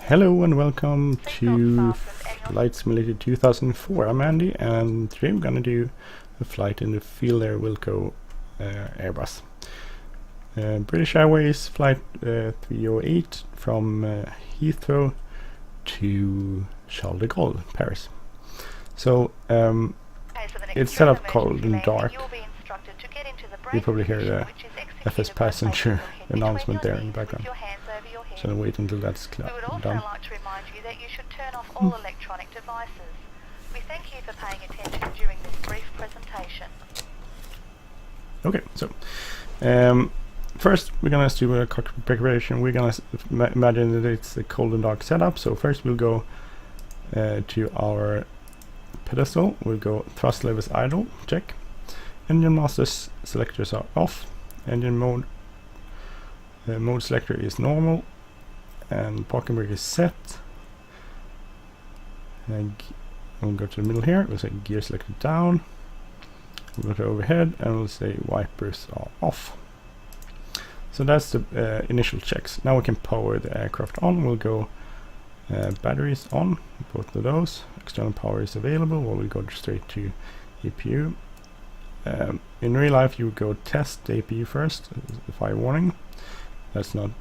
Hello and welcome to Flight Simulator 2004. I'm Andy, and today we're gonna do a flight in the Feelthere Airbus. British Airways Flight 308 from Heathrow to Charles de Gaulle, Paris. So it's set up cold and dark. You probably hear the FS passenger announcement there in the background. So I'll wait until that's done. We would also like to remind you that you should turn off all electronic devices. We thank you for paying attention during this brief presentation. Okay, so first we're gonna do a cockpit preparation. We're gonna imagine that it's a cold and dark setup. So first we'll go to our pedestal. We'll go thrust levers idle, check. Engine masters selectors are off. Engine mode selector is normal, and parking brake is set. And we'll go to the middle here. We'll say gear selector down. We'll go to overhead, and we'll say wipers are off. So that's the initial checks. Now we can power the aircraft on. We'll go batteries on, both of those. External power is available. Well, we'll go straight to APU. In real life, you would go test the APU first, the fire warning. That's not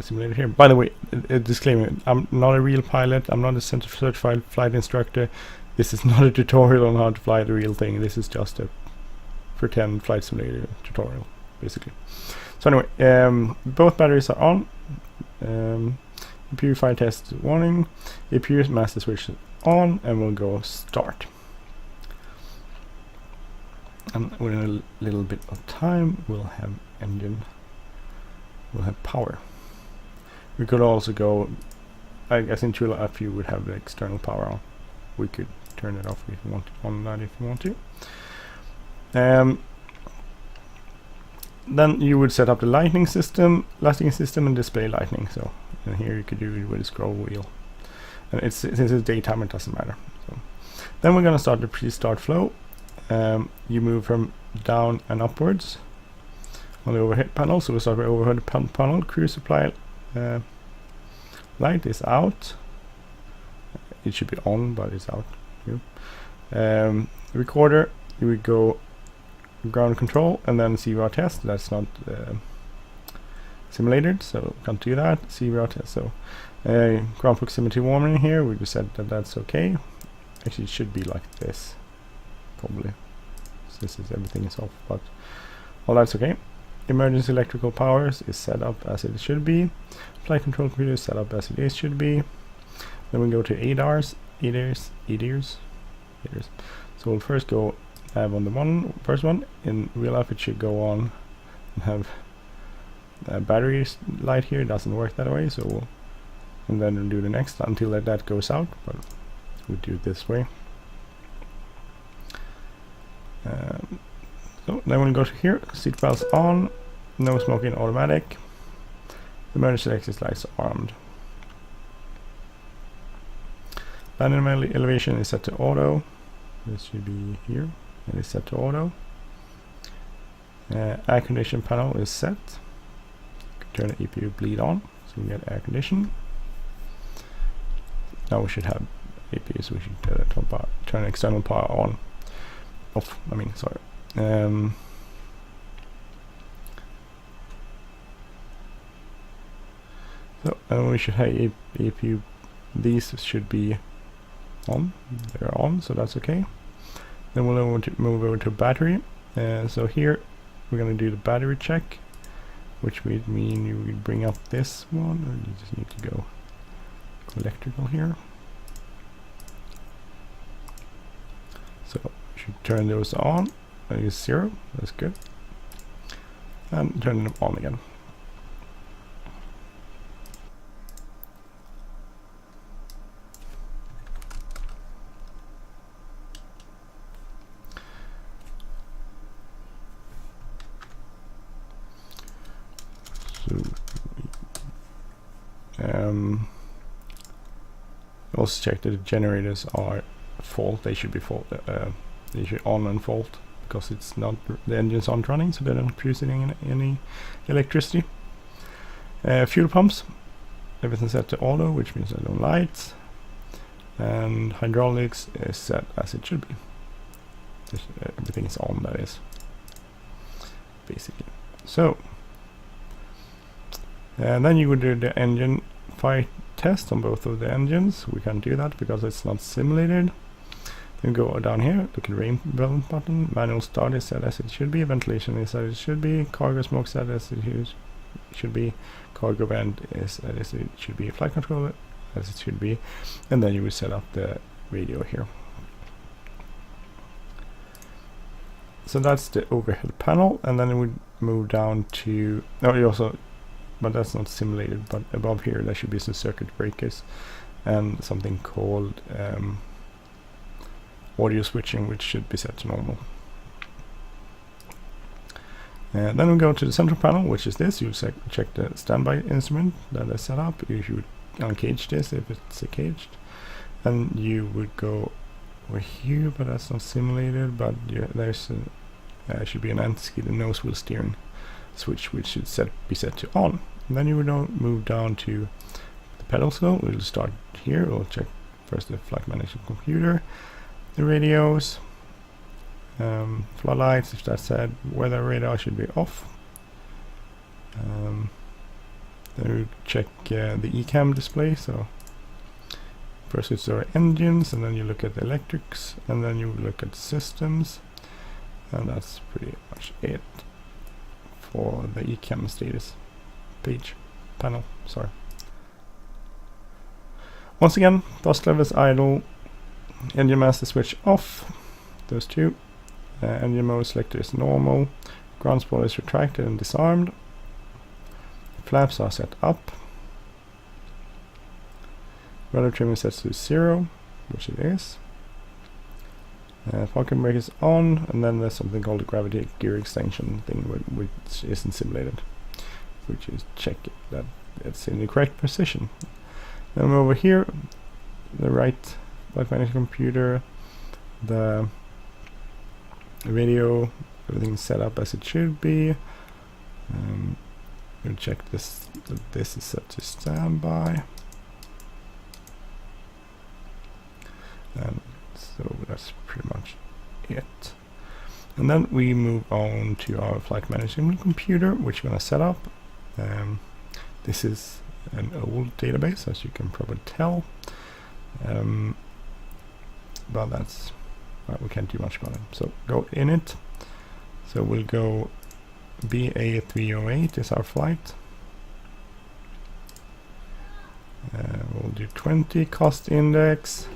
simulated here. By the way, a disclaimer, I'm not a real pilot. I'm not a certified flight instructor. This is not a tutorial on how to fly the real thing. This is just a pretend flight simulator tutorial, basically. So anyway, both batteries are on. APU fire test warning. APU master switch is on, and we'll go start. And within a little bit of time, we'll have power. We could also go, I guess in true life you would have the external power on. We could turn it off if you want on that if you want to. Then you would set up the lighting system and display lighting. So and here you could do it with a scroll wheel. And since it's daytime, it doesn't matter. So then we're gonna start the pre-start flow. You move from down and upwards on the overhead panel. So we'll start with overhead panel. Crew supply light is out. It should be on, but it's out here. Recorder, you would go ground control and then CVR test. That's not simulated, so can't do that. CVR test. So ground proximity warning here. We just said that that's okay. Actually, it should be like this. Probably. So this is everything is off, but all that's okay. Emergency electrical powers is set up as it should be. Flight control computer is set up as it is should be. Then we go to ADARs. So we'll first go have on the first one. In real life, it should go on and have battery light here. It doesn't work that way, so and then we'll do the next until that goes out. But we'll do it this way. So then we'll go to here, seat belts on, no smoking automatic, emergency exit lights armed. Landing elevation is set to auto. This should be here. It is set to auto. Air condition panel is set. Turn the EPU bleed on, so we get air condition. Now we should have APU, so we should turn external power on. Off, I mean, sorry. So we should have APU. These should be on. They're on, so that's okay. Then we'll move over to battery. So here we're going to do the battery check, which would mean you would bring up this one, or you just need to go electrical here. So should turn those on. I use 0. That's good. And turn them on again. So also check that the generators are fault. They should be fault. They should on and fault because it's not the engines aren't running, so they're not producing any electricity. Fuel pumps. everything set to auto, which means no lights, and hydraulics is set as it should be. Just, everything is on, that is, basically. So, and then you would do the engine fire test on both of the engines. We can't do that because it's not simulated. Then go down here, look at rain button, manual start is set as it should be, ventilation is as it should be, cargo smoke set as it should be, cargo vent is as it should be, flight control as it should be, and then you will set up the radio here. So that's the overhead panel, and then we move down to, but that's not simulated, but above here there should be some circuit breakers and something called audio switching, which should be set to normal. And then we go to the central panel, which is this. You check the standby instrument that is set up. You should uncage this if it's caged, and you would go over here, but that's not simulated. But there's should be an anti-skid and nose wheel steering switch, which should be set to on. And then you would move down to the pedals though. We'll start here. We'll check first the flight management computer, the radios, floodlights, if that's set, weather radar should be off. Then we check the ECAM display. So first it's our engines, and then you look at the electrics, and then you look at systems, and that's pretty much it for the ECAM status panel. Sorry. Once again, thrust levels idle, engine master switch off, those two. Engine mode selector is normal, ground spoiler is retracted and disarmed, flaps are set up, rudder trim is set to 0, which it is, parking brake is on, and then there's something called the gravity gear extension thing, which isn't simulated, which is check that it's in the correct position. Then over here, the right flight management computer, the radio, everything's set up as it should be. We'll check this, that this is set to standby. And so that's pretty much it. And then we move on to our flight management computer, which we're going to set up. This is an old database, as you can probably tell. But that's we can't do much about it. So go in it. So we'll go BA308 is our flight. We'll do 20 cost index.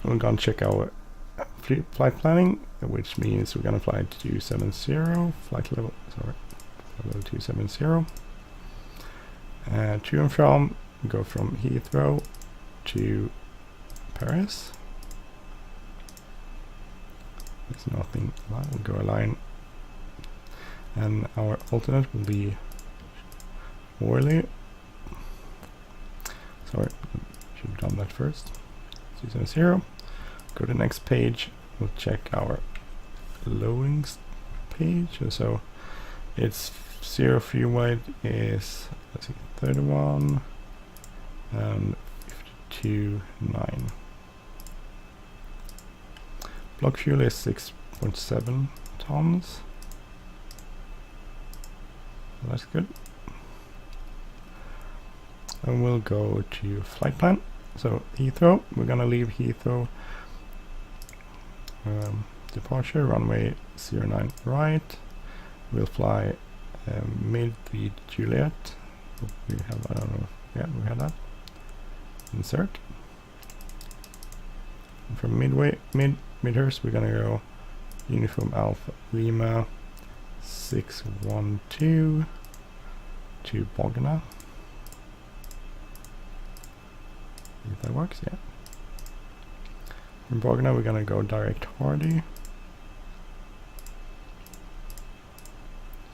We're going to check our flight planning, which means we're going to fly to 270, flight level 270. To and from, go from Heathrow to Paris. There's nothing, we'll go a line. And our alternate will be Orly. Sorry, should have done that first. 270. Go to the next page. We'll check our loadings page. So it's 0 fuel weight is, let's see, 31 and 52.9. Block fuel is 6.7 tons. So that's good. And we'll go to flight plan. So Heathrow, we're gonna leave Heathrow. Departure runway 09 right. We'll fly mid Juliet. We have, I don't know, yeah, we have that. Insert. And from Midhurst, we're gonna go Uniform Alpha Lima 612 to Bognor. If that works, yeah. From Bognor, we're gonna go direct Hardy.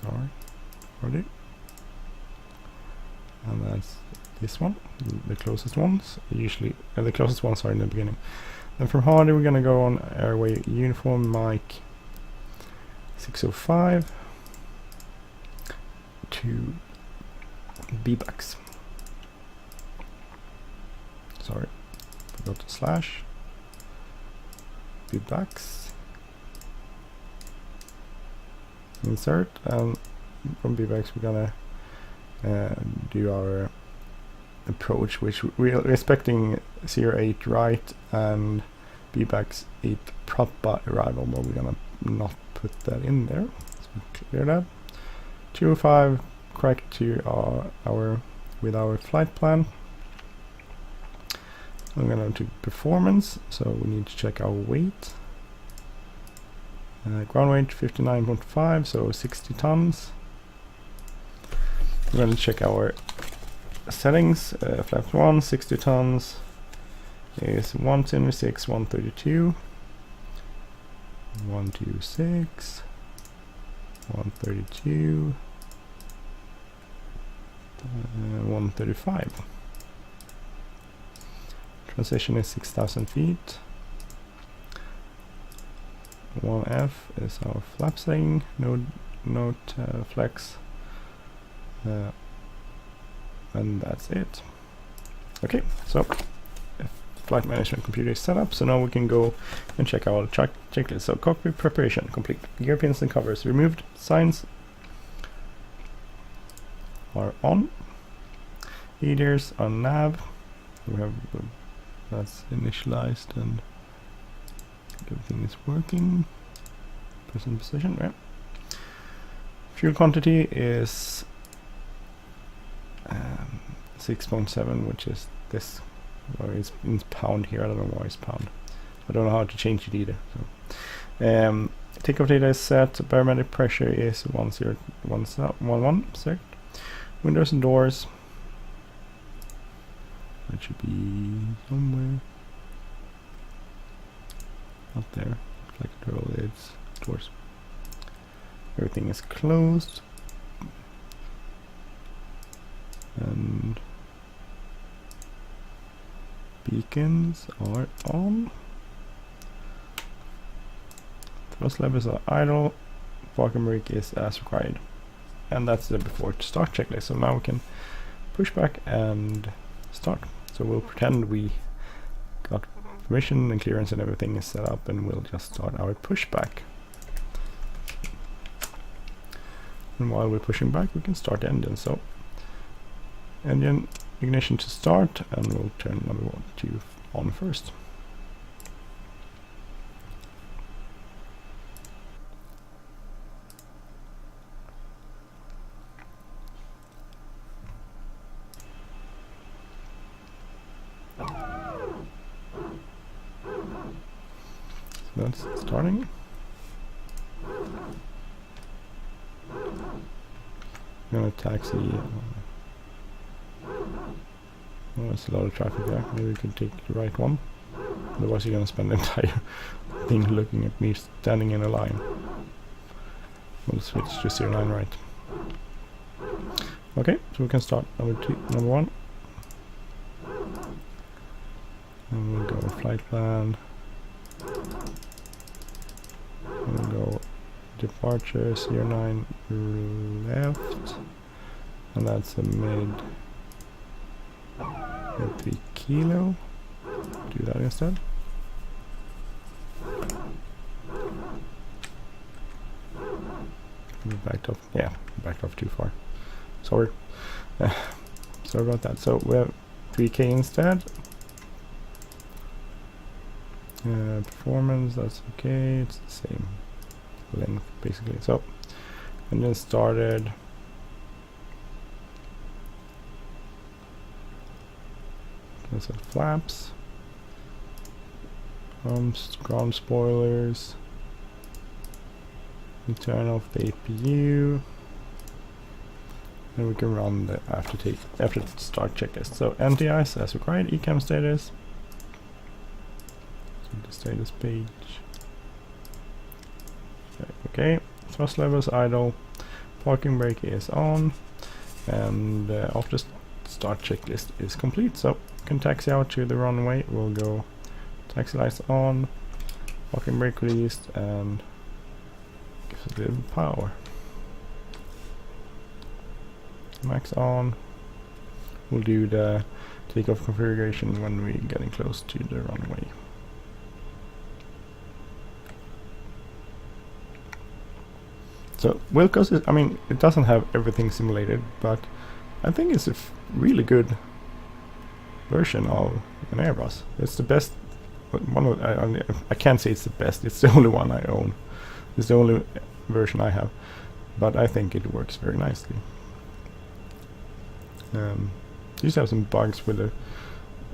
Sorry, Hardy. And that's this one, the closest ones. Usually, the closest ones are in the beginning. And from hardy we're gonna go on airway uniform Mike 605 to BBAX. Sorry, forgot the slash. BBAX. Insert, and from BBAX we're gonna do our approach, which we're expecting 08 right and BBAX 8 proper arrival, but we're gonna not put that in there. So we clear that. 205 correct to our with our flight plan. I'm gonna do performance, so we need to check our weight. Ground weight 59.5, so 60 tons. We're gonna check our settings. Flaps 1, 60 tons is 176, 132, 126, 132, 135. Transition is 6,000 feet. 1F is our flap setting, note flex, and that's it. Okay, so flight management computer is set up, so now we can go and check our checklist. So cockpit preparation complete, gear pins and covers removed, signs are on, leaders on nav, we have that's initialized and everything is working. Present position, right? Fuel quantity is 6.7, which is this, or it's in pound here. I don't know why it's pound. I don't know how to change it either. So, takeoff data is set. Barometric pressure is 1011. Set. Windows and doors. That should be somewhere up there. Like door lids, doors. Everything is closed. And beacons are on. Thrust levels are idle. Parking brake is as required. And that's the before start checklist. So now we can push back and start. So we'll pretend we got permission and clearance and everything is set up, and we'll just start our pushback. And while we're pushing back, we can start the engine. So engine ignition to start, and we'll turn number 1 to on first. So that's starting. I'm gonna taxi. Oh, there's a lot of traffic there. Maybe we could take the right one. Otherwise you're gonna spend the entire thing looking at me standing in a line. We'll switch to 09 right. Okay, so we can start number 1. And we'll go flight plan. We'll go departure 09 left. And that's a mid 3 kilo. Do that instead. We backed off. Yeah, backed off too far. Sorry. Sorry about that. So we have 3K instead. Performance, that's okay. It's the same length basically. So engine started. That's the flaps. Ground spoilers. We turn off the APU. And we can run the after start checklist. So NTIs as required, ECAM status. So the status page. Okay, thrust levels idle, parking brake is on, and after start checklist is complete. So we can taxi out to the runway. We'll go Taxi lights on, parking brake released, and gives us a little power. Max on. We'll do the takeoff configuration when we're getting close to the runway. So Wilco's is, I mean, it doesn't have everything simulated, but I think it's a really good version of an Airbus. It's the best. One of I can't say it's the best. It's the only one I own. It's the only version I have, but I think it works very nicely. Used to have some bugs with the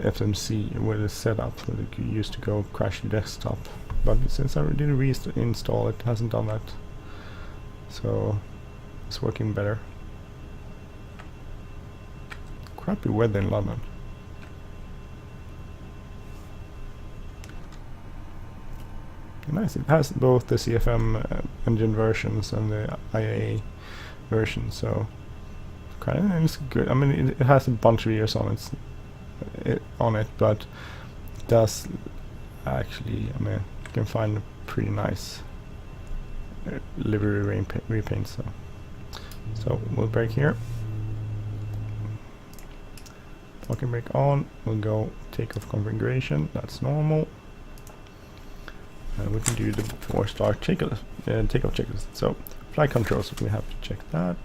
FMC, with the setup, where you used to go crash your desktop, but since I didn't reinstall it, it hasn't done that. So it's working better. Crappy weather in London. Nice. It has both the CFM engine versions and the IAA version, so kind of it's good. I mean, it has a bunch of years on it, but it does actually. I mean, you can find a pretty nice livery repaint. So we'll brake here. Parking brake on. We'll go takeoff configuration. That's normal. We can do the before start takeoff checklist. So flight controls, we have to check that.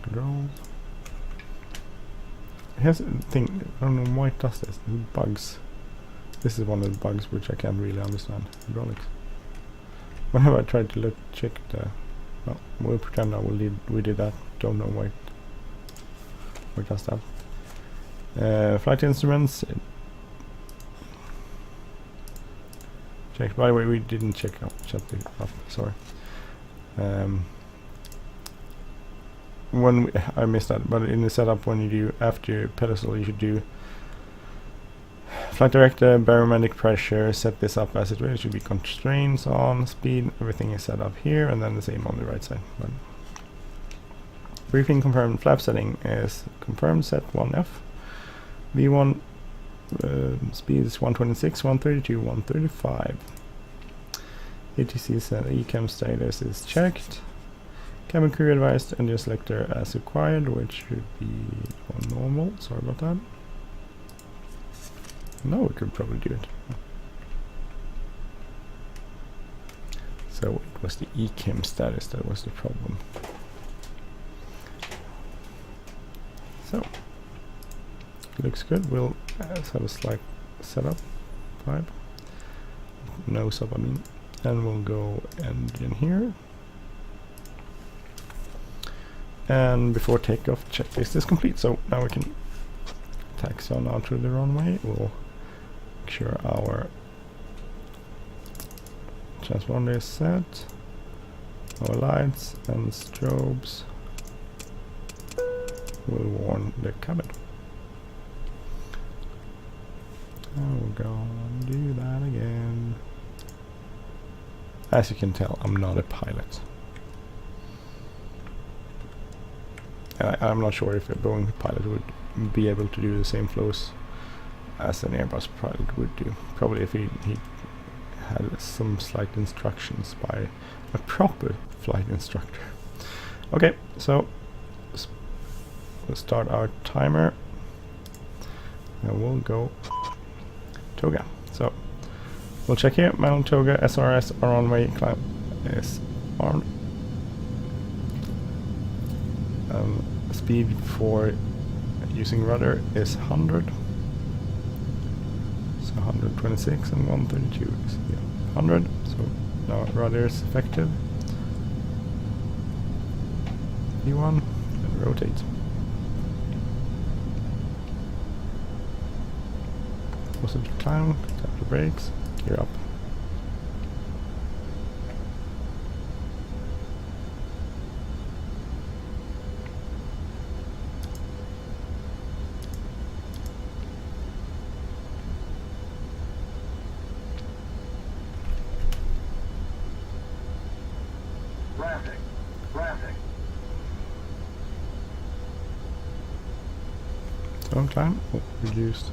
Controls. Here's the thing, I don't know why it does this. It bugs. This is one of the bugs which I can't really understand. Hydraulics. Whenever I tried to check the, well, we'll pretend now we did that. Don't know why it does that. Flight instruments. Check. By the way, we didn't shut it off. Sorry. I missed that, but in the setup, when you do after pedestal, you should do flight director, barometric pressure. Set this up as it really should be. Constraints on, speed, everything is set up here, and then the same on the right side. But briefing confirmed. Flap setting is confirmed. Set 1F. V1 speed is 126, 132, 135. ATC said ECAM status is checked. Cabin crew advised engine selector as required, which should be on normal. Sorry about that. No, we could probably do it. So it was the ECAM status that was the problem. So looks good. We'll have a slight setup vibe. No sub, I mean. And we'll go engine here. And before takeoff, checklist is complete. So now we can taxi on out to the runway. We'll make sure our transponder is set. Our lights and strobes will warn the cabin. And we'll go and do that again. As you can tell, I'm not a pilot. I'm not sure if a Boeing pilot would be able to do the same flows as an Airbus pilot would do. Probably if he had some slight instructions by a proper flight instructor. Okay, so we'll start our timer. And we'll go toga. So we'll check here. Manual toga, SRS, our runway climb is armed. Speed for using rudder is 100. So 126 and 132 is 100. So now rudder is effective. E1 and rotate. Positive climb, tap the brakes, gear up. So Don't climb. Oh, reduced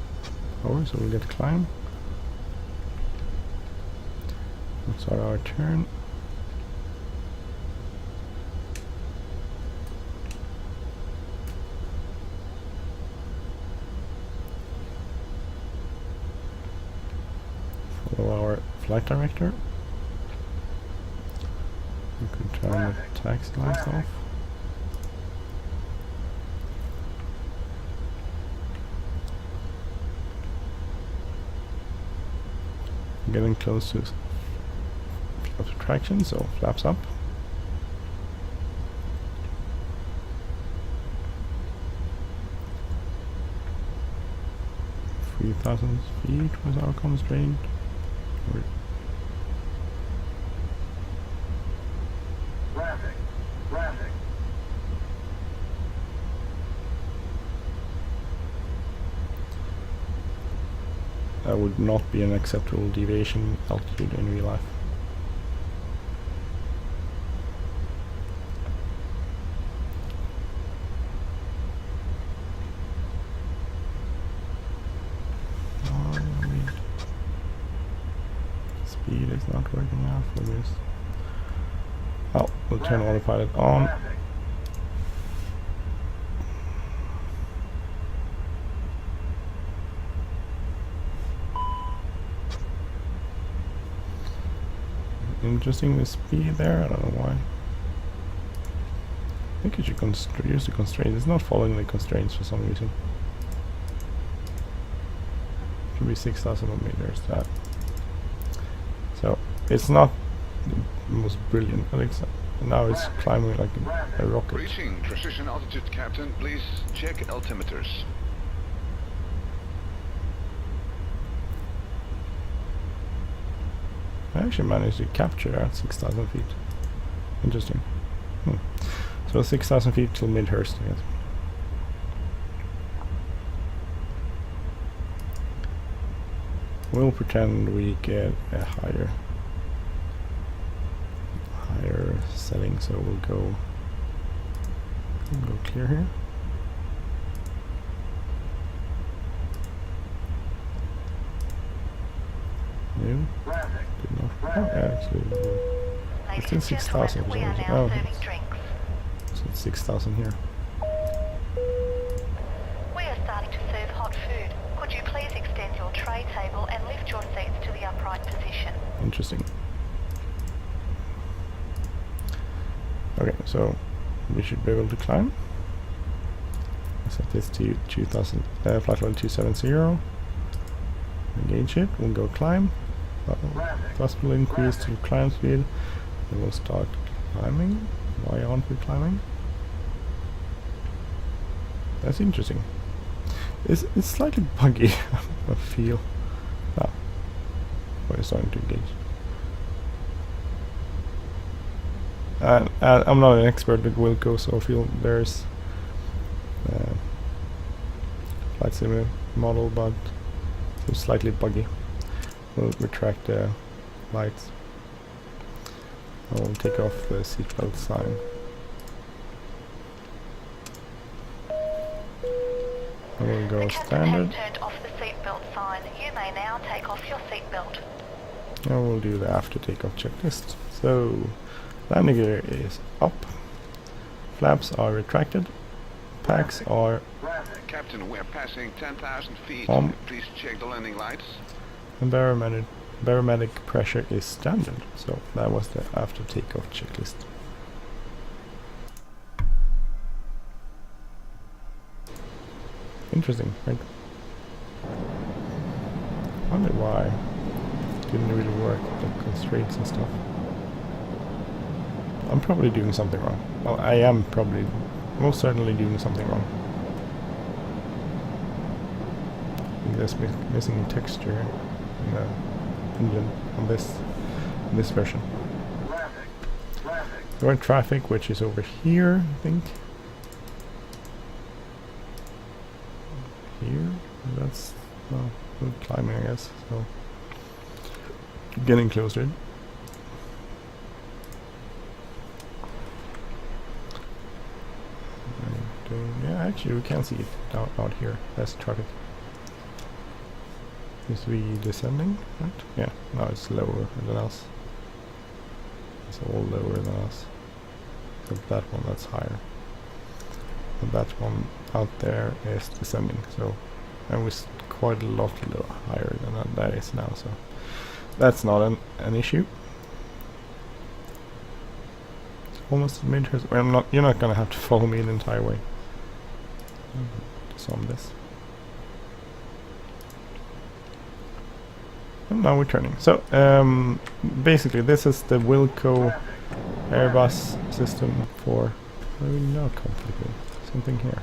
power, so we'll get to climb. Let's start our turn. Follow our flight director. We could turn the taxi lights off. Getting close to traction, so flaps up. (3,000 feet was our constraint. Traffic. That would not be an acceptable deviation altitude in real life. Speed is not working out for this. Oh, we'll turn autopilot on. Interesting, the speed there, I don't know why. I think you should use the constraints. It's not following the constraints for some reason. Should be 6,000 meters. That. So it's not the most brilliant. I think so. Now it's climbing like a rocket. Reaching precision altitude, Captain. Please check altimeters. I actually managed to capture at 6,000 feet. Interesting. So 6,000 feet till Midhurst, I guess. We'll pretend we get a higher setting, so we'll go clear here. No. Did not. Oh, actually, it's still 6,000. We are now Oh, serving drinks. so it's 6,000 here. We are starting to serve hot food. Could you please extend your tray table and lift your seats to the upright position? Interesting. Okay, so we should be able to climb. Set this to 2,000, flight level 270. Engage it. We'll go climb. Thrust will increase to climb speed. Then we'll start climbing. Why aren't we climbing? That's interesting. It's slightly buggy. I feel. Ah, we're starting to engage. And I'm not an expert with Wilco, so I feel there's flight simulator model, but it's slightly buggy. We'll retract the lights. I'll take off the seatbelt sign. I will go The captain standard. has turned off the seatbelt sign. You may now take off your seatbelt. And we'll do the after takeoff checklist. So, landing gear is up. Flaps are retracted. Packs are Captain, we're passing 10,000 feet. on. Please check the landing lights. And barometric pressure is standard. So that was the after takeoff checklist. Interesting, right? I wonder why it didn't really work, the constraints and stuff. I'm probably doing something wrong. Well, I am probably most certainly doing something wrong. I think there's missing texture in the engine on this version. We're in traffic, which is over here, I think. Here? That's, well, we're climbing, I guess, so getting closer. Yeah, actually we can see it out here. Let's chart it. Seems to be descending, right? Yeah, no, it's lower than us. It's all lower than us. So that one, that's higher. And that one out there is descending, so, and we're quite a lot higher than that is now, so that's not an issue. It's almost mid. Well, you're not gonna have to follow me the entire way. Just on this. And now we're turning. So basically, this is the Wilco Airbus system for. Maybe not complicated. Something here.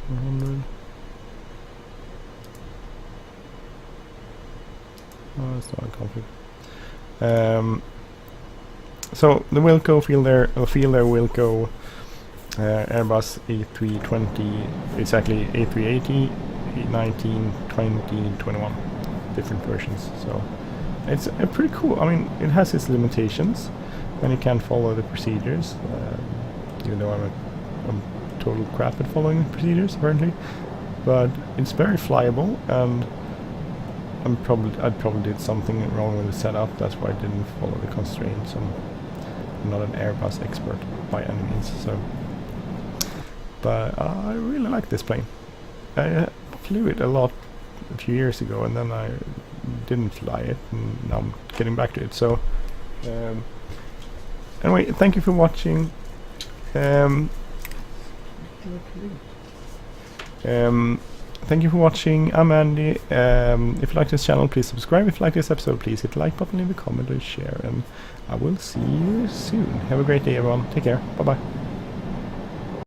100. Oh, it's not complicated. So the Wilco Feelthere Wilco Airbus A320, exactly A380, 19, 20, 21 different versions. So it's pretty cool. I mean, it has its limitations, and you can't follow the procedures. Even though I'm total crap at following procedures apparently, but it's very flyable, and I probably did something wrong with the setup. That's why I didn't follow the constraints. I'm not an Airbus expert by any means, so. But I really like this plane. I flew it a lot a few years ago, and then I didn't fly it, and now I'm getting back to it. So anyway, thank you for watching. Thank you for watching. I'm Andy. If you like this channel, please subscribe. If you like this episode, please hit the like button, leave a comment or share, and I will see you soon. Have a great day, everyone. Take care. Bye bye.